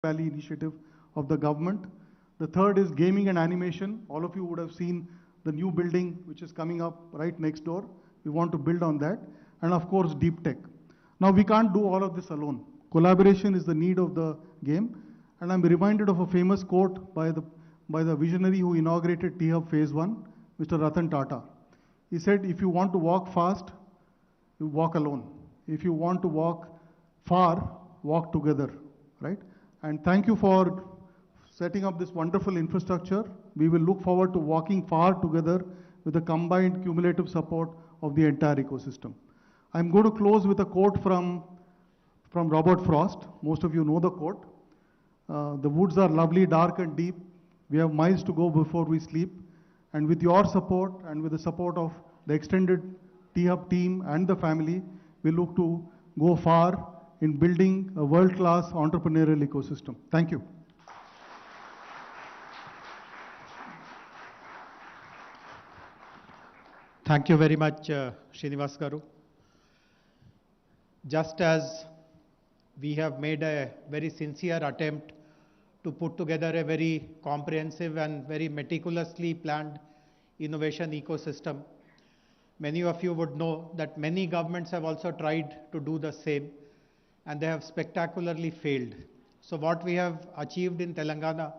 Valley initiative of the government. The third is gaming and animation. All of you would have seen the new building which is coming up right next door. We want to build on that. And of course, deep tech. Now, we can't do all of this alone. Collaboration is the need of the game. And I'm reminded of a famous quote by the visionary who inaugurated T-Hub Phase 1, Mr. Ratan Tata. He said, if you want to walk fast, you walk alone. If you want to walk far, walk together, right? And thank you for setting up this wonderful infrastructure. We will look forward to walking far together with the combined cumulative support of the entire ecosystem. I'm going to close with a quote from Robert Frost. Most of you know the quote. The woods are lovely, dark and deep. We have miles to go before we sleep. And with your support and with the support of the extended T-Hub team and the family, we look to go far in building a world-class entrepreneurial ecosystem. Thank you. Thank you very much, Srinivas Garu. Just as we have made a very sincere attempt to put together a very comprehensive and very meticulously planned innovation ecosystem, many of you would know that many governments have also tried to do the same, and they have spectacularly failed. So what we have achieved in Telangana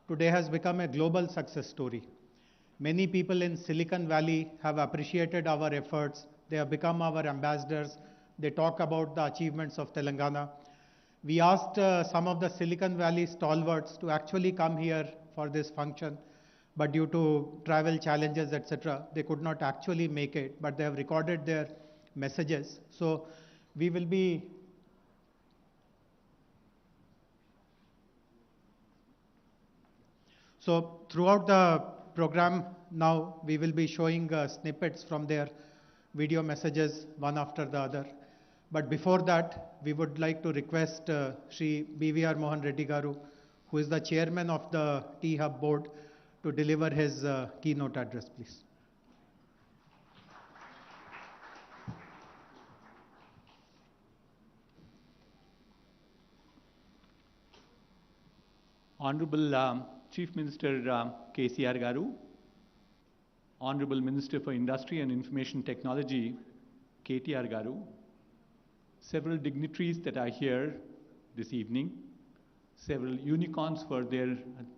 today has become a global success story. Many people in Silicon Valley have appreciated our efforts. They have become our ambassadors. They talk about the achievements of Telangana. We asked some of the Silicon Valley stalwarts to actually come here for this function, but due to travel challenges, etc., they could not actually make it, but they have recorded their messages. So we will be throughout the program now, we will be showing snippets from their video messages one after the other. But before that, we would like to request Shri BVR Mohan Reddy Garu, who is the chairman of the T-Hub board, to deliver his keynote address, please. Honorable Chief Minister KCR Garu, Honorable Minister for Industry and Information Technology KTR Garu, several dignitaries that are here this evening, several unicorns who are there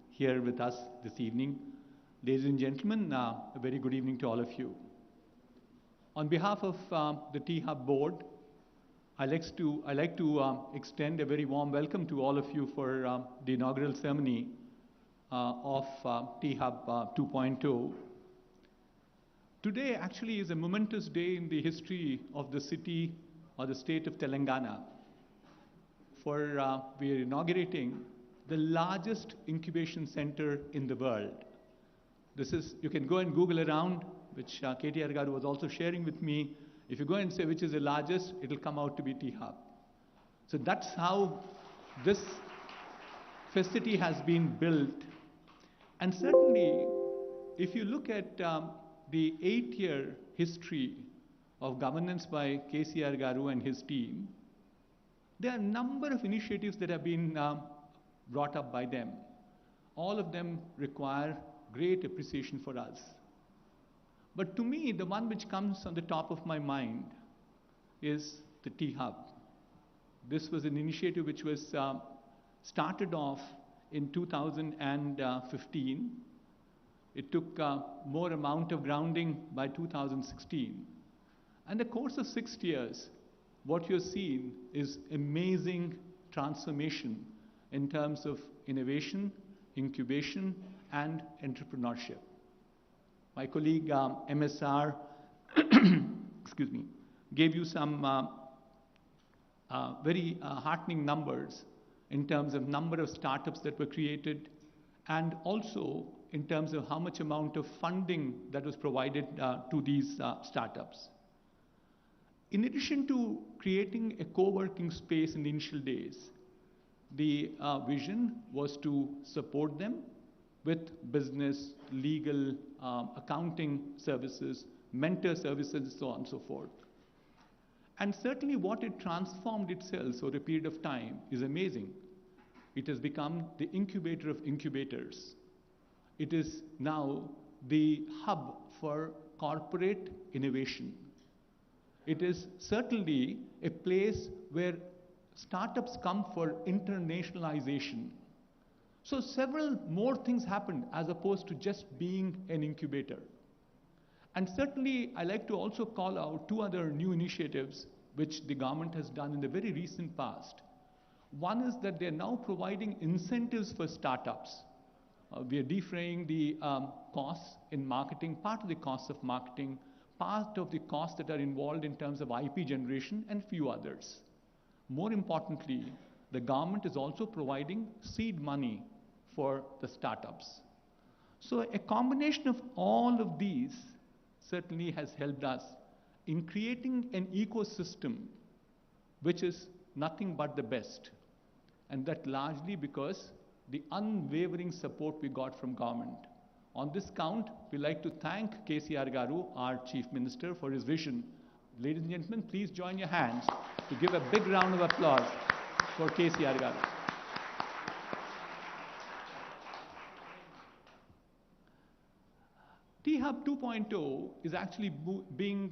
here with us this evening. Ladies and gentlemen, a very good evening to all of you. On behalf of the T-Hub board, I'd like to extend a very warm welcome to all of you for the inaugural ceremony of T-Hub 2.0. Today actually is a momentous day in the history of the city or the state of Telangana, for we are inaugurating the largest incubation center in the world. This is, you can go and Google around, which KTR Garu was also sharing with me. If you go and say which is the largest, it'll come out to be T-Hub. So that's how this facility has been built. And certainly, if you look at the 8-year history of governance by KCR Garu and his team, there are a number of initiatives that have been brought up by them. All of them require great appreciation for us. But to me, the one which comes on the top of my mind is the T-Hub. This was an initiative which was started off in 2015. It took more amount of grounding by 2016. And the course of 6 years, what you're seeing is amazing transformation in terms of innovation, incubation, and entrepreneurship. My colleague MSR excuse me, gave you some very heartening numbers in terms of number of startups that were created, and also in terms of how much amount of funding that was provided to these startups. In addition to creating a co-working space in the initial days, the vision was to support them with business, legal, accounting services, mentor services, and so on and so forth. And certainly what it transformed itself over a period of time is amazing. It has become the incubator of incubators. It is now the hub for corporate innovation. It is certainly a place where startups come for internationalization. So several more things happened as opposed to just being an incubator. And certainly, I like to also call out two other new initiatives which the government has done in the very recent past. One is that they're now providing incentives for startups. We are defraying the costs in marketing, part of the costs of marketing, part of the costs that are involved in terms of IP generation, and few others. More importantly, the government is also providing seed money for the startups. So a combination of all of these certainly has helped us in creating an ecosystem which is nothing but the best. And that largely because the unwavering support we got from government. On this count, we like to thank KCR Garu, our Chief Minister, for his vision. Ladies and gentlemen, please join your hands to give a big round of applause for KCR Garu. T-Hub 2.0 is actually being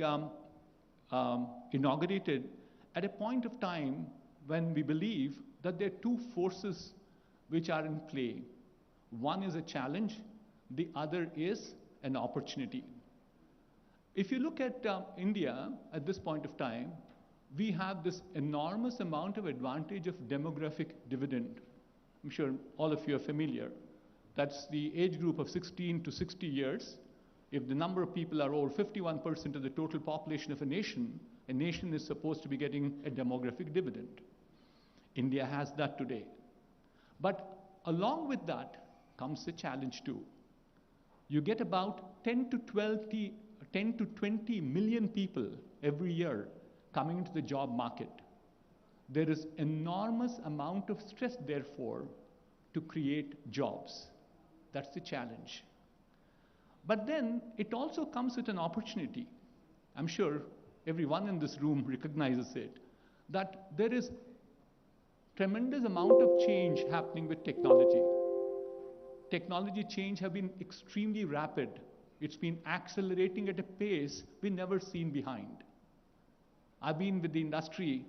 inaugurated at a point of time when we believe that there are two forces which are in play. One is a challenge, the other is an opportunity. If you look at India at this point of time, we have this enormous amount of advantage of demographic dividend. I'm sure all of you are familiar. That's the age group of 16 to 60 years. If the number of people are over 51% of the total population of a nation is supposed to be getting a demographic dividend. India has that today. But along with that comes a challenge too. You get about 10 to 20 million people every year coming into the job market. There is enormous amount of stress, therefore, to create jobs. That's the challenge. But then it also comes with an opportunity. I'm sure everyone in this room recognizes it, that there is tremendous amount of change happening with technology. Technology change have been extremely rapid. It's been accelerating at a pace we've never seen behind. I've been with the industry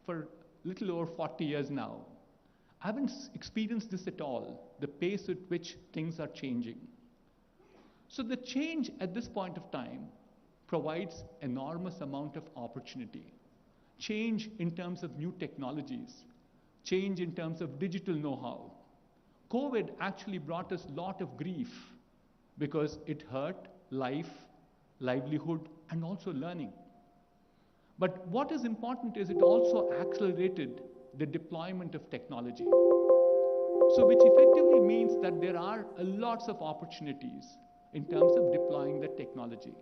for a little over 40 years now. I haven't experienced this at all, the pace at which things are changing. So the change at this point of time provides enormous amount of opportunity. Change in terms of new technologies, change in terms of digital know-how. COVID actually brought us a lot of grief because it hurt life, livelihood, and also learning. But what is important is it also accelerated the deployment of technology. So which effectively means that there are lots of opportunities in terms of deploying the technology.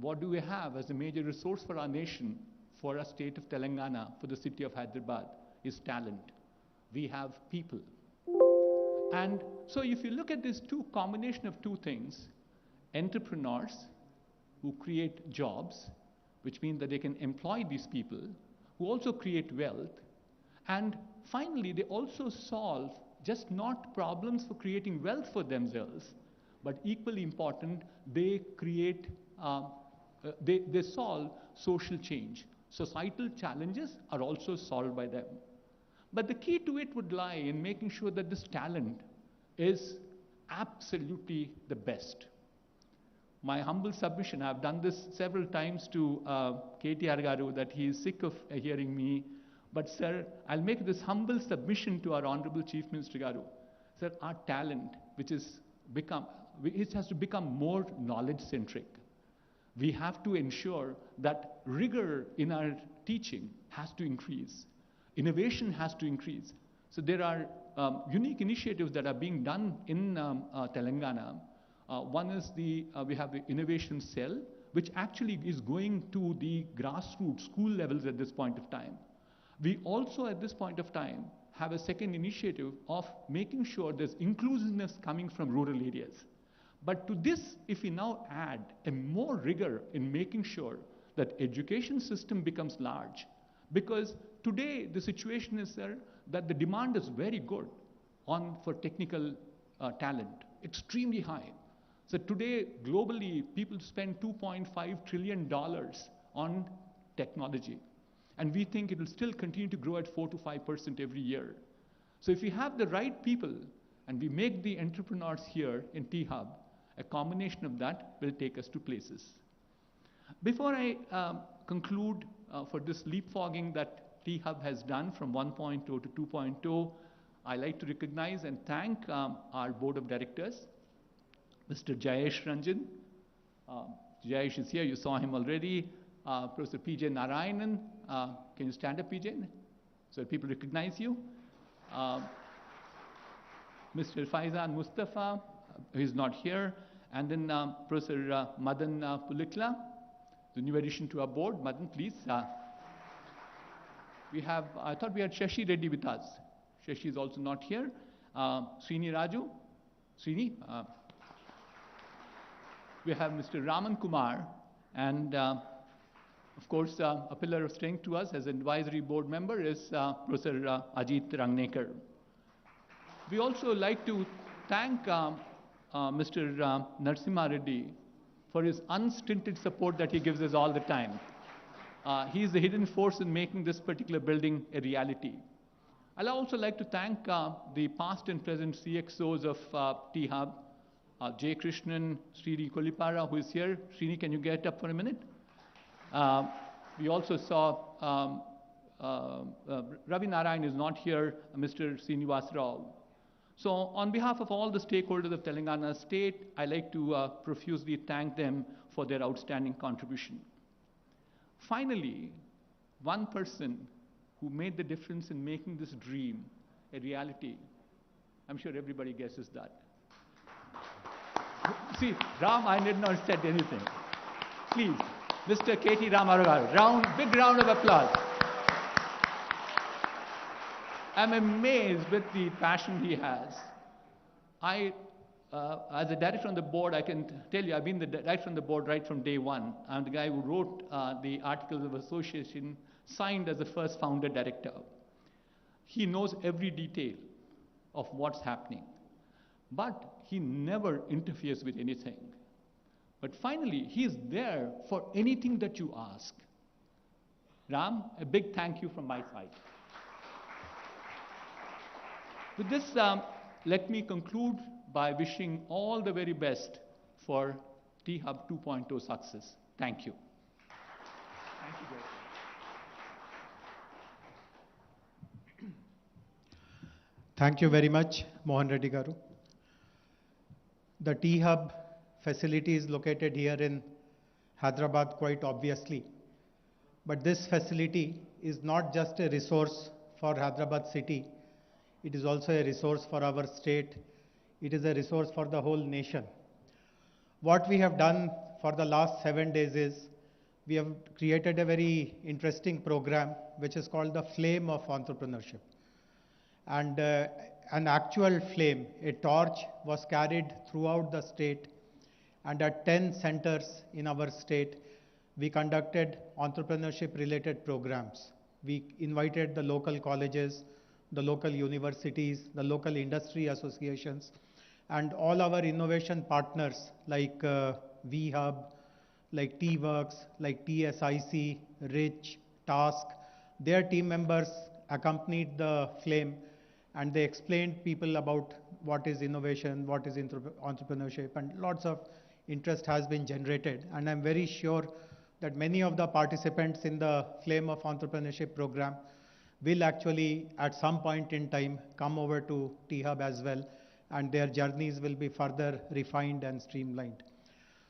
What do we have as a major resource for our nation, for our state of Telangana, for the city of Hyderabad, is talent. We have people. And so if you look at this combination of two things, entrepreneurs who create jobs, which means that they can employ these people, who also create wealth, and finally they also solve just not problems for creating wealth for themselves, but equally important, they create, they solve social change. Societal challenges are also solved by them. But the key to it would lie in making sure that this talent is absolutely the best. My humble submission, I've done this several times to KTR Garu, that he is sick of hearing me. But sir, I'll make this humble submission to our Honorable Chief Minister Garu. Sir, our talent, it has to become more knowledge-centric. We have to ensure that rigor in our teaching has to increase. Innovation has to increase. So there are unique initiatives that are being done in Telangana. One is we have the innovation cell, which actually is going to the grassroots school levels at this point of time. We also at this point of time have a second initiative of making sure there's inclusiveness coming from rural areas. But to this, if we now add a more rigor in making sure that education system becomes large, because today the situation is, sir, that the demand is very good for technical talent, extremely high. So today, globally, people spend $2.5 trillion on technology. And we think it will still continue to grow at 4 to 5% every year. So if we have the right people and we make the entrepreneurs here in T-Hub, a combination of that will take us to places. Before I conclude for this leapfrogging that T-Hub has done from 1.0 to 2.0, I like to recognize and thank our board of directors, Mr. Jayesh Ranjan. Jayesh is here, you saw him already. Professor P.J. Narayanan, can you stand up, P.J., so that people recognize you? Mr. Faizan Mustafa, who is not here, and then Professor Madan Pulikla, the new addition to our board. Madan, please. I thought we had Shashi Reddy with us. Shashi is also not here. Srini Raju. Srini. We have Mr. Raman Kumar, and of course, a pillar of strength to us as an advisory board member is Professor Ajit Rangnekar. We also like to thank Mr. Narasimha Reddy for his unstinted support that he gives us all the time. He is the hidden force in making this particular building a reality. I'd also like to thank the past and present CXOs of T-Hub, J. Krishnan, Srini Kolipara, who is here. Srini, can you get up for a minute? We also saw Ravi Narayan is not here, Mr. Srinivas Rao. So on behalf of all the stakeholders of Telangana State, I like to profusely thank them for their outstanding contribution. Finally, one person who made the difference in making this dream a reality, I'm sure everybody guesses that. See, Ram, I did not said anything. Please, Mr. K.T. Ramaragar, big round of applause. I'm amazed with the passion he has. As a director on the board, I can tell you, I've been the director on the board right from day one. I'm the guy who wrote the Articles of Association, signed as the first founder director. He knows every detail of what's happening, but he never interferes with anything. But finally, he is there for anything that you ask. Ram, a big thank you from my side. With this, let me conclude by wishing all the very best for T-Hub 2.0 success. Thank you. Thank you, Jay. Thank you very much, Mohan Reddy Garu. The T-Hub facility is located here in Hyderabad, quite obviously. But this facility is not just a resource for Hyderabad city. It is also a resource for our state. It is a resource for the whole nation. What we have done for the last 7 days is we have created a very interesting program which is called the Flame of Entrepreneurship. And an actual flame, a torch, was carried throughout the state. And at 10 centers in our state, we conducted entrepreneurship-related programs. We invited the local colleges, the local universities, the local industry associations, and all our innovation partners like VHub, like T-Works, like TSIC, Rich, Task. Their team members accompanied the flame, and they explained people about what is innovation, what is entrepreneurship, and lots of interest has been generated. And I'm very sure that many of the participants in the Flame of Entrepreneurship program will actually, at some point in time, come over to T-Hub as well, and their journeys will be further refined and streamlined.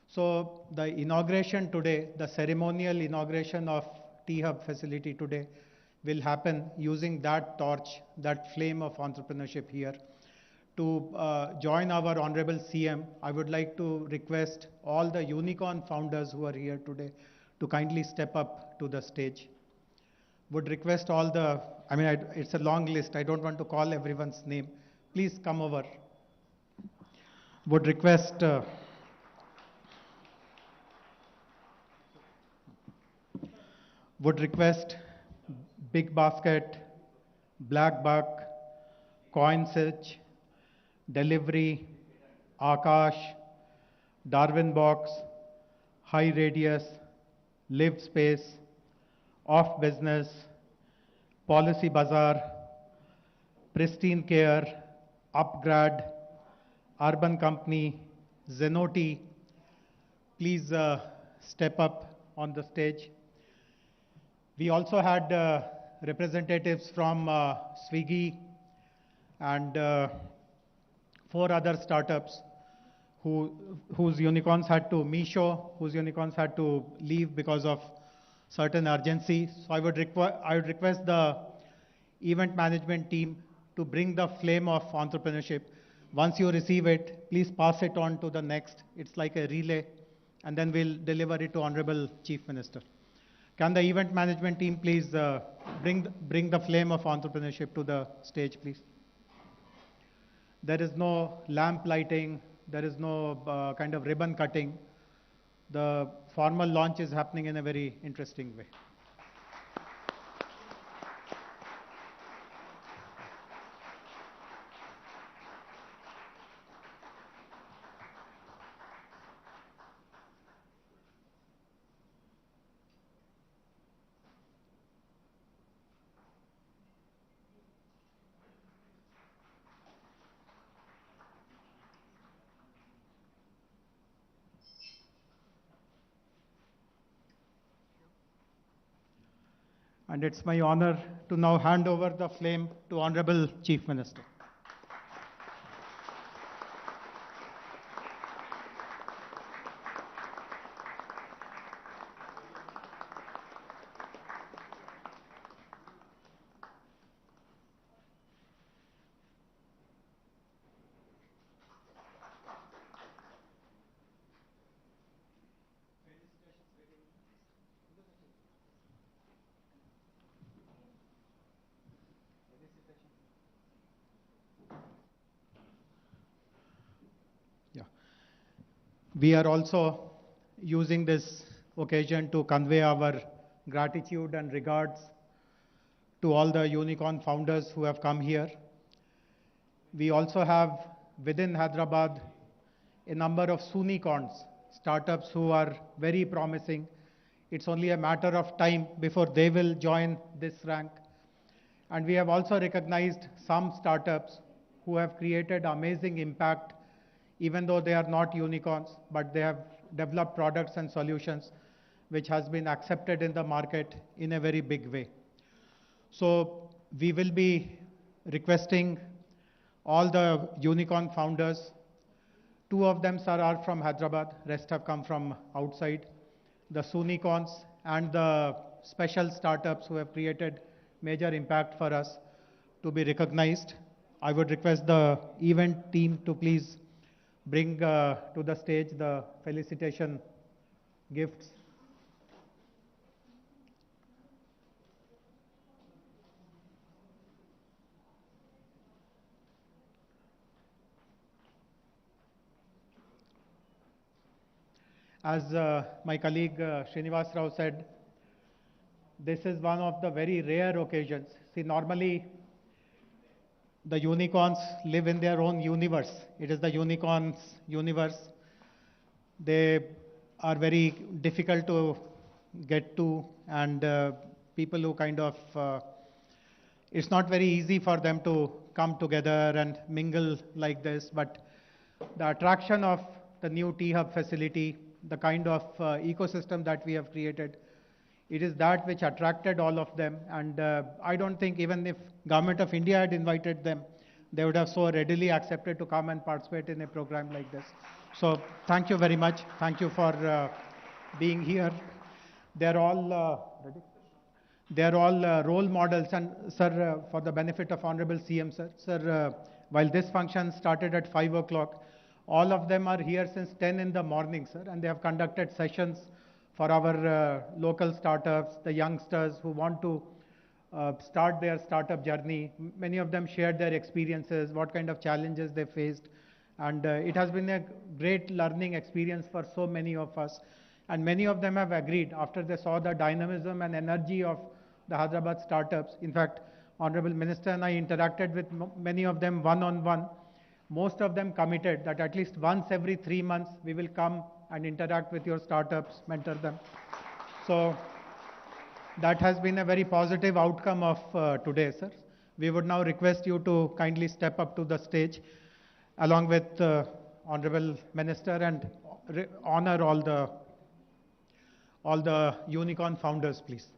So the inauguration today, the ceremonial inauguration of T-Hub facility today will happen using that torch, that flame of entrepreneurship here. To join our Honorable CM, I would like to request all the unicorn founders who are here today to kindly step up to the stage. Would request all the, it's a long list, I don't want to call everyone's name. Please come over. Would request Big Basket, Blackbuck, CoinSearch, Delivery, Akash, Darwin Box, High Radius, Live Space, Off Business, Policy Bazaar, Pristine Care, Upgrad, Urban Company, Zenoti. Please step up on the stage. We also had representatives from Swiggy and 4 other startups whose unicorns had to leave because of certain urgency. So I would request the event management team to bring the flame of entrepreneurship. Once you receive it, please pass it on to the next. It's like a relay, and then we'll deliver it to Honorable Chief Minister. Can the event management team please bring the flame of entrepreneurship to the stage, please? There is no lamp lighting. There is no kind of ribbon cutting. The formal launch is happening in a very interesting way. And it's my honor to now hand over the flame to Honorable Chief Minister. We are also using this occasion to convey our gratitude and regards to all the unicorn founders who have come here. We also have within Hyderabad a number of Sunicorns, startups who are very promising. It's only a matter of time before they will join this rank. And we have also recognized some startups who have created amazing impact, even though they are not unicorns, but they have developed products and solutions which has been accepted in the market in a very big way. So we will be requesting all the unicorn founders. 2 of them, sir, are from Hyderabad, rest have come from outside. The Sunicorns and the special startups who have created major impact for us to be recognized. I would request the event team to please bring to the stage the felicitation gifts. As my colleague Srinivas Rao said, this is one of the very rare occasions. See, normally the unicorns live in their own universe. It is the unicorns' universe. They are very difficult to get to, and people who kind of, it's not very easy for them to come together and mingle like this, but the attraction of the new T-Hub facility, the kind of ecosystem that we have created, it is that which attracted all of them. And I don't think even if Government of India had invited them, they would have so readily accepted to come and participate in a program like this. So thank you very much. Thank you for being here. They're all role models. And sir, for the benefit of Honorable CM, sir, while this function started at 5 o'clock, all of them are here since 10 in the morning, sir, and they have conducted sessions for our local startups, the youngsters who want to start their startup journey. Many of them shared their experiences, what kind of challenges they faced. And it has been a great learning experience for so many of us. And many of them have agreed after they saw the dynamism and energy of the Hyderabad startups. In fact, Honorable Minister and I interacted with many of them one-on-one. Most of them committed that at least once every 3 months we will come and interact with your startups, mentor them. So that has been a very positive outcome of today, sir. We would now request you to kindly step up to the stage along with Honorable Minister and honor all the unicorn founders, please.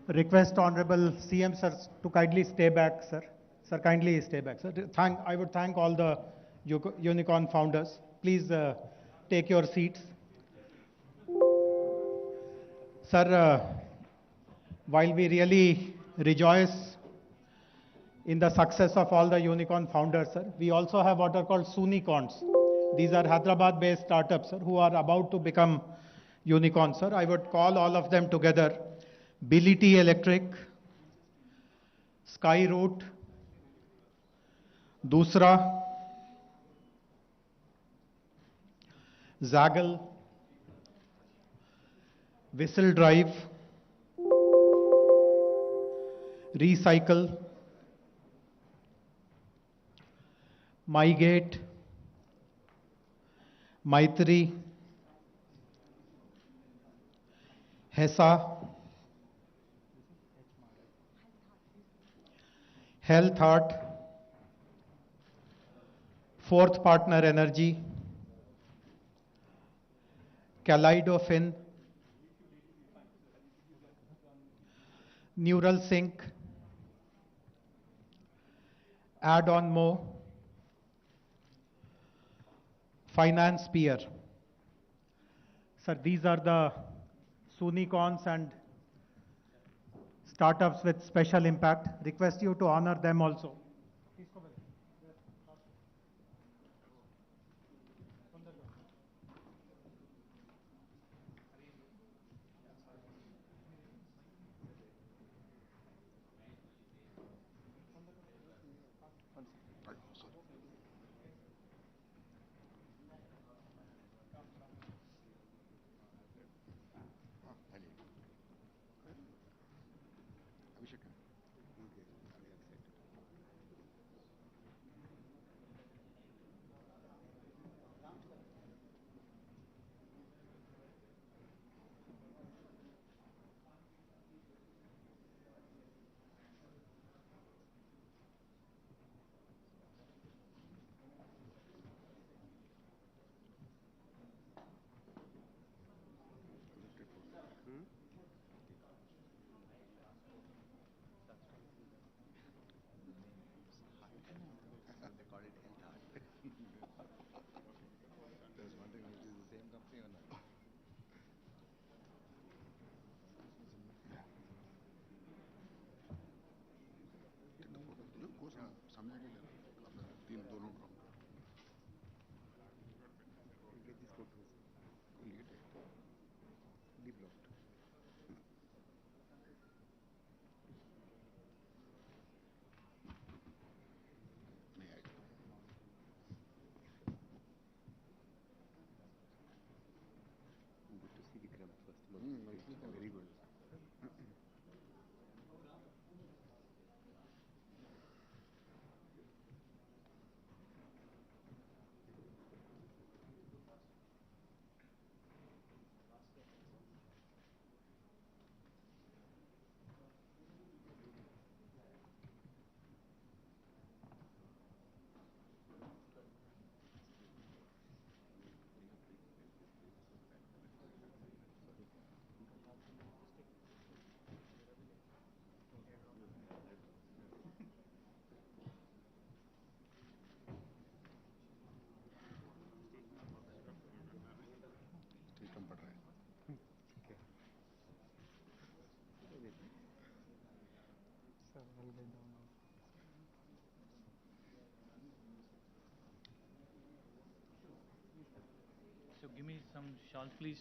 Request Honorable CM sir to kindly stay back, sir. Sir, kindly stay back, sir. I would thank all the unicorn founders. Please take your seats. Sir, while we really rejoice in the success of all the unicorn founders, sir, we also have what are called Sunicorns. These are Hyderabad-based startups, sir, who are about to become unicorns, sir. I would call all of them together. Bility Electric, Skyroot, Dusra, Zaggle, Whistle Drive, Recycle, MyGate, Maitri, HESA, Health Heart, Fourth Partner Energy, Kaleidofin, Neural Sync, Add-on Mo, Finance Peer. Sir, these are the Soonicorns and startups with special impact. Request you to honor them also. Very good. So give me some shawls, please.